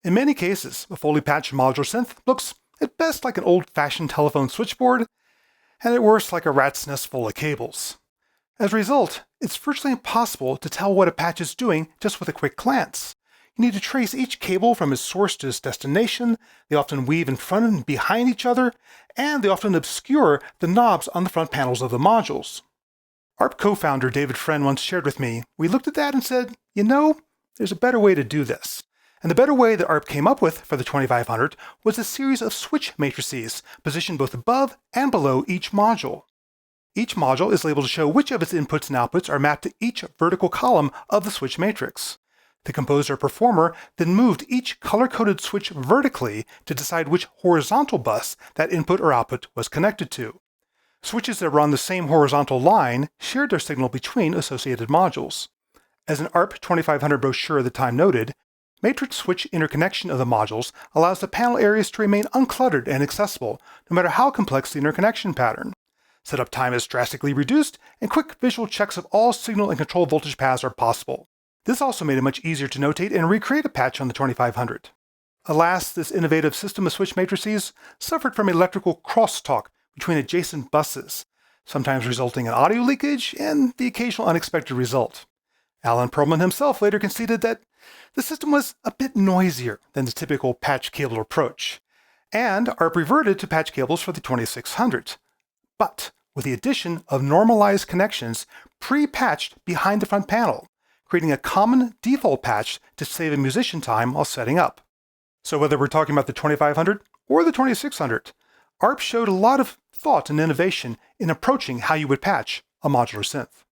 In many cases, a fully patched modular synth looks at best like an old-fashioned telephone switchboard, and at worst like a rat's nest full of cables. As a result, it's virtually impossible to tell what a patch is doing just with a quick glance. You need to trace each cable from its source to its destination. They often weave in front and behind each other, and they often obscure the knobs on the front panels of the modules. ARP co-founder David Friend once shared with me, we looked at that and said, there's a better way to do this. And the better way that ARP came up with for the 2500 was a series of switch matrices positioned both above and below each module. Each module is labeled to show which of its inputs and outputs are mapped to each vertical column of the switch matrix. The composer or performer then moved each color-coded switch vertically to decide which horizontal bus that input or output was connected to. Switches that were on the same horizontal line shared their signal between associated modules. As an ARP 2500 brochure at the time noted, matrix switch interconnection of the modules allows the panel areas to remain uncluttered and accessible, no matter how complex the interconnection pattern. Setup time is drastically reduced, and quick visual checks of all signal and control voltage paths are possible. This also made it much easier to notate and recreate a patch on the 2500. Alas, this innovative system of switch matrices suffered from electrical crosstalk between adjacent buses, sometimes resulting in audio leakage and the occasional unexpected result. Alan Perlman himself later conceded that the system was a bit noisier than the typical patch cable approach, and ARP reverted to patch cables for the 2600, but with the addition of normalized connections pre-patched behind the front panel, creating a common default patch to save a musician time while setting up. So whether we're talking about the 2500 or the 2600, ARP showed a lot of thought and innovation in approaching how you would patch a modular synth.